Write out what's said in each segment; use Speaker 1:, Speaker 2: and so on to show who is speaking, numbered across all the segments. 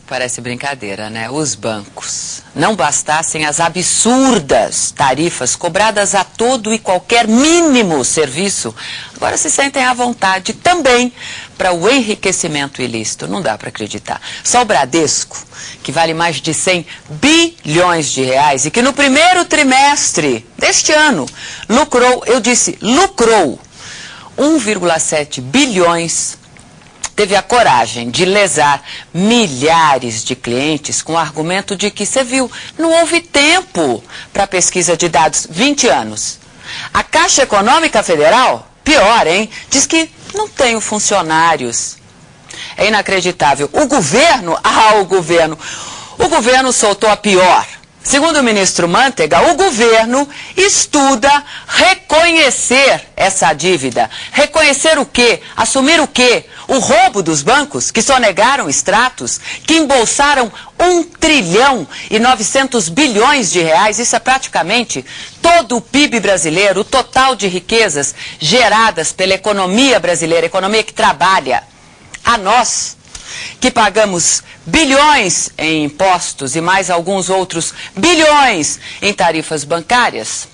Speaker 1: Parece brincadeira, né? Os bancos. Não bastassem as absurdas tarifas cobradas a todo e qualquer mínimo serviço, agora se sentem à vontade também para o enriquecimento ilícito. Não dá para acreditar. Só o Bradesco, que vale mais de 100 bilhões de reais e que no primeiro trimestre deste ano lucrou, eu disse lucrou, 1,7 bilhões, teve a coragem de lesar milhares de clientes com o argumento de que, você viu, não houve tempo para pesquisa de dados. 20 anos. A Caixa Econômica Federal, pior, hein? Diz que não tem funcionários. É inacreditável. O governo soltou a pior. Segundo o ministro Mantega, o governo estuda reconhecer essa dívida. Reconhecer o quê? Assumir o quê? O roubo dos bancos, que sonegaram extratos, que embolsaram 1,9 trilhões de reais. Isso é praticamente todo o PIB brasileiro, o total de riquezas geradas pela economia brasileira, economia que trabalha. A nós, que pagamos bilhões em impostos e mais alguns outros bilhões em tarifas bancárias,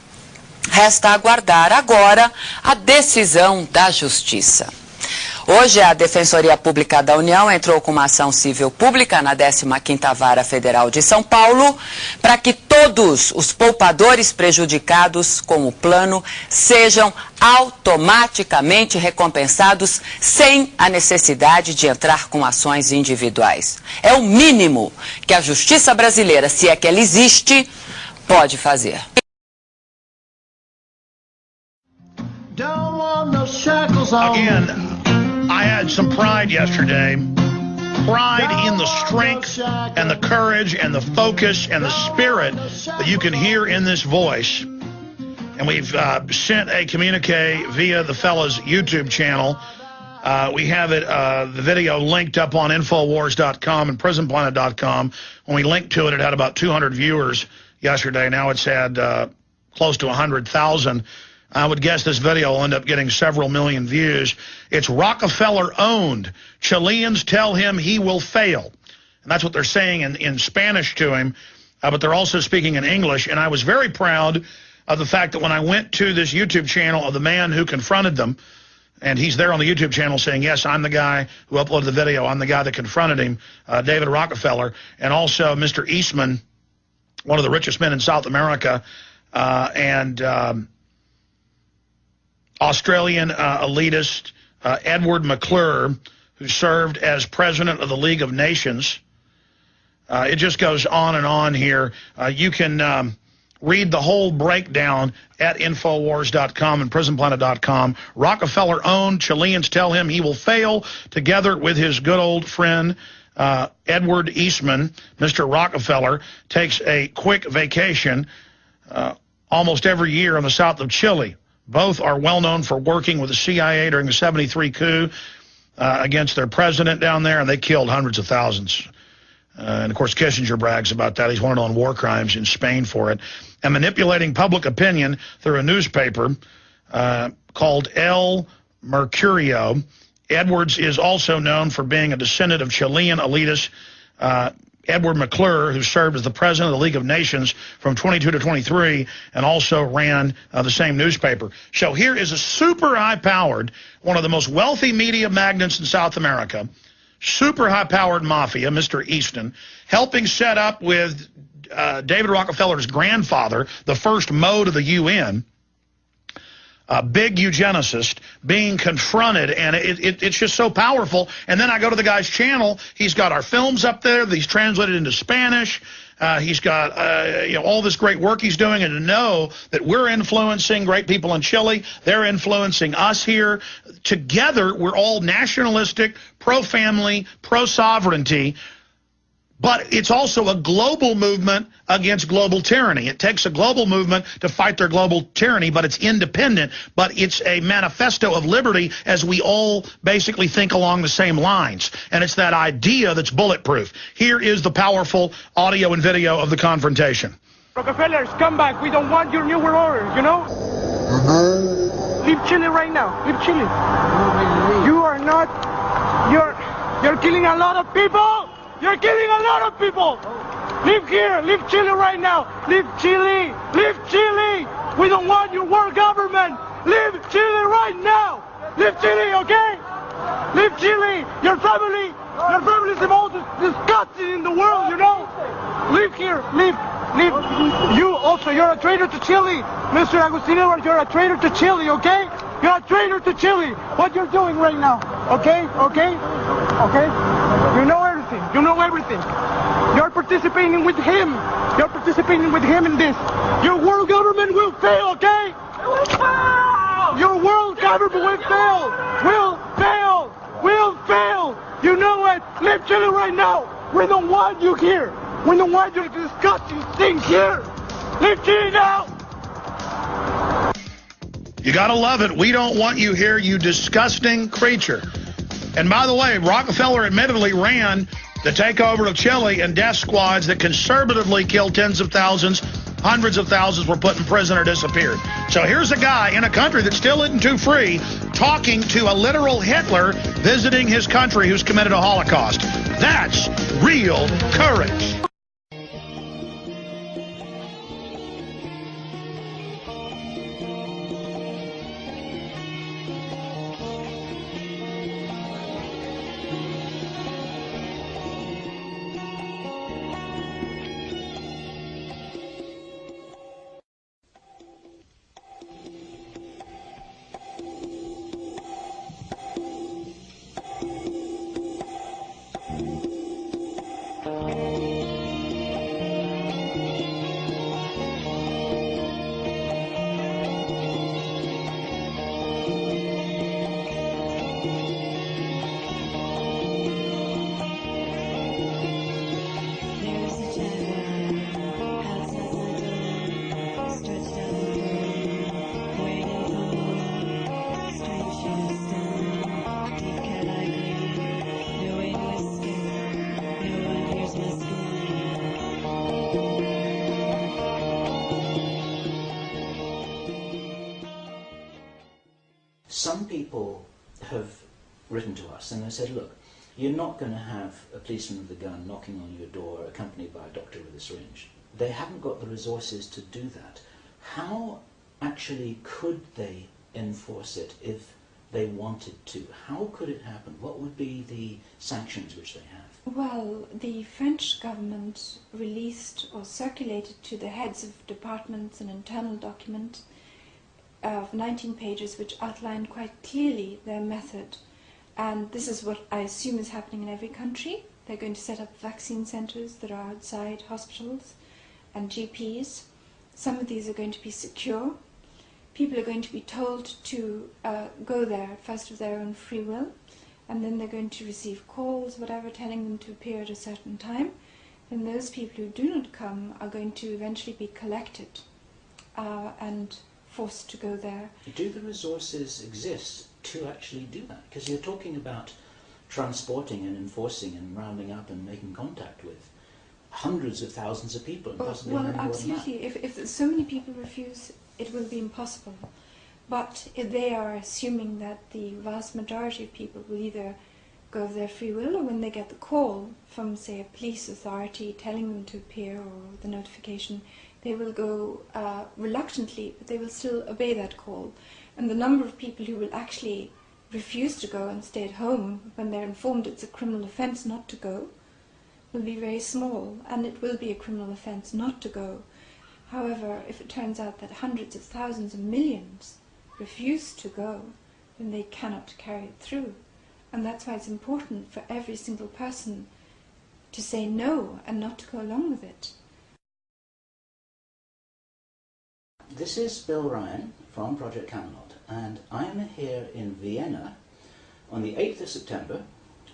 Speaker 1: resta aguardar agora a decisão da Justiça. Hoje, a Defensoria Pública da União entrou com uma ação civil pública na 15ª Vara Federal de São Paulo para que todos os poupadores prejudicados com o plano sejam automaticamente recompensados sem a necessidade de entrar com ações individuais. É o mínimo que a Justiça brasileira, se é que ela existe, pode fazer.
Speaker 2: Again, I had some pride yesterday. Pride in the strength and the courage and the focus and the spirit that you can hear in this voice. And we've sent a communique via the fella's YouTube channel. We have it, the video linked up on Infowars.com and PrisonPlanet.com. When we linked to it, it had about 200 viewers yesterday. Now it's had close to 100,000. I would guess this video will end up getting several million views. It's Rockefeller-owned. Chileans tell him he will fail. And that's what they're saying in Spanish to him, but they're also speaking in English. And I was very proud of the fact that when I went to this YouTube channel of the man who confronted them, and he's there on the YouTube channel saying, yes, I'm the guy who uploaded the video. I'm the guy that confronted him, David Rockefeller, and also Mr. Eastman, one of the richest men in South America, and Australian elitist Edward McClure, who served as president of the League of Nations. It just goes on and on here. You can read the whole breakdown at Infowars.com and PrisonPlanet.com. Rockefeller-owned. Chileans tell him he will fail. Together with his good old friend Edward Eastman, Mr. Rockefeller takes a quick vacation almost every year in the south of Chile. Both are well known for working with the CIA during the '73 coup against their president down there, and they killed hundreds of thousands. And, of course, Kissinger brags about that. He's wanted on war crimes in Spain for it. And manipulating public opinion through a newspaper called El Mercurio. Edwards is also known for being a descendant of Chilean elitist Edward McClure, who served as the president of the League of Nations from 22 to 23 and also ran the same newspaper. So here is a super high-powered, one of the most wealthy media magnates in South America, super high-powered mafia, Mr. Easton, helping set up with David Rockefeller's grandfather, the first mode of the UN, a big eugenicist, being confronted, and it's just so powerful. And then I go to the guy's channel. He's got our films up there that he's translated into Spanish. He's got all this great work he's doing, and to know that we're influencing great people in Chile, they're influencing us here. Together, we're all nationalistic, pro-family, pro-sovereignty. But it's also a global movement against global tyranny. It takes a global movement to fight their global tyranny, but it's independent. But it's a manifesto of liberty as we all basically think along the same lines. And it's that idea that's bulletproof. Here is the powerful audio and video of the confrontation.
Speaker 3: Rockefellers, come back. We don't want your New World Order, you know? Leave Chile right now. Leave Chile. You are not... You're killing a lot of people. You're killing a lot of people. Leave here. Leave Chile right now. Leave Chile. Leave Chile. We don't want your world government. Leave Chile right now. Leave Chile, okay? Leave Chile. Your family is the most disgusting in the world, you know? Leave here. Leave. You also, you're a traitor to Chile. Mr. Agustino, you're a traitor to Chile, okay? You're a traitor to Chile. What you're doing right now, okay? Okay? Okay? You know everything. You know everything. You're participating with him. You're participating with him in this. Your world government will fail, okay? It will fail! Your world government will fail! Will fail! Will fail! You know it! Leave Chile right now! We don't want you here! We don't want you disgusting things here! Leave Chile now!
Speaker 2: You gotta love it. We don't want you here, you disgusting creature. And by the way, Rockefeller admittedly ran the takeover of Chile and death squads that conservatively killed tens of thousands, hundreds of thousands were put in prison or disappeared. So here's a guy in a country that still isn't too free talking to a literal Hitler visiting his country who's committed a Holocaust. That's real courage.
Speaker 4: Some people have written to us and they said, look, you're not going to have a policeman with a gun knocking on your door accompanied by a doctor with a syringe. They haven't got the resources to do that. How actually could they enforce it if they wanted to? How could it happen? What would be the sanctions which they have?
Speaker 5: Well, the French government released or circulated to the heads of departments an internal document of 19 pages which outlined quite clearly their method. And this is what I assume is happening in every country. They're going to set up vaccine centres that are outside hospitals and GPs. Some of these are going to be secure. People are going to be told to go there first of their own free will, and then they're going to receive calls, whatever, telling them to appear at a certain time. And those people who do not come are going to eventually be collected and forced to go there.
Speaker 4: Do the resources exist to actually do that? Because you're talking about transporting and enforcing and rounding up and making contact with hundreds of thousands of people, and possibly many more than that.
Speaker 5: Absolutely. If so many people refuse, it will be impossible. But they are assuming that the vast majority of people will either go of their free will, or when they get the call from, say, a police authority telling them to appear, or the notification, they will go reluctantly, but they will still obey that call. And the number of people who will actually refuse to go and stay at home when they're informed it's a criminal offence not to go will be very small, and it will be a criminal offence not to go. However, if it turns out that hundreds of thousands of millions refuse to go, then they cannot carry it through. And that's why it's important for every single person to say no and not to go along with it.
Speaker 4: This is Bill Ryan from Project Camelot, and I am here in Vienna on the 8th of September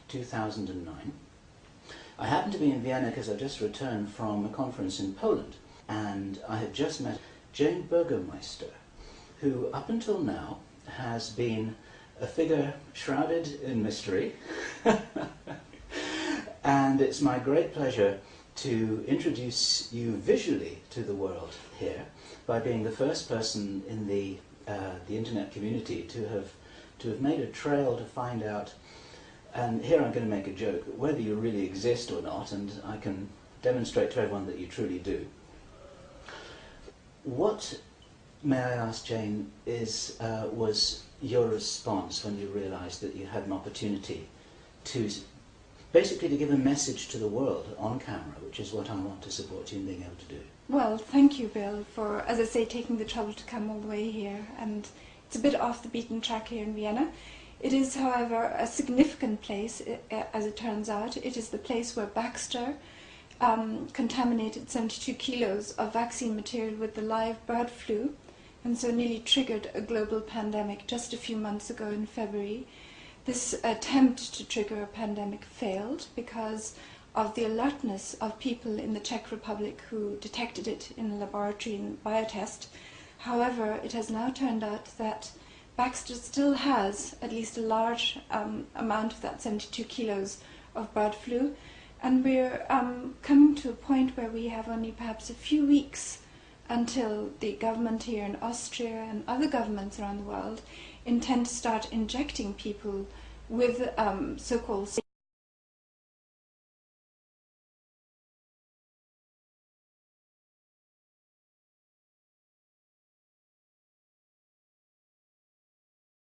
Speaker 4: 2009. I happen to be in Vienna because I've just returned from a conference in Poland, and I have just met Jane Burgermeister, who up until now has been a figure shrouded in mystery. And it's my great pleasure to introduce you visually to the world here by being the first person in the internet community to have made a trail to find out And here I'm going to make a joke, whether you really exist or not, and I can demonstrate to everyone that you truly do. What, may I ask, Jane, was your response when you realised that you had an opportunity to basically to give a message to the world on camera, which is what I want to support you in being able to do?
Speaker 5: Well, thank you, Bill, for, as I say, taking the trouble to come all the way here. And it's a bit off the beaten track here in Vienna. It is, however, a significant place, as it turns out. It is the place where Baxter contaminated 72 kilos of vaccine material with the live bird flu, and so nearly triggered a global pandemic just a few months ago in February. This attempt to trigger a pandemic failed because of the alertness of people in the Czech Republic who detected it in a laboratory in biotest. However, it has now turned out that Baxter still has at least a large amount of that 72 kilos of bird flu, and we're coming to a point where we have only perhaps a few weeks until the government here in Austria and other governments around the world intend to start injecting people with so-called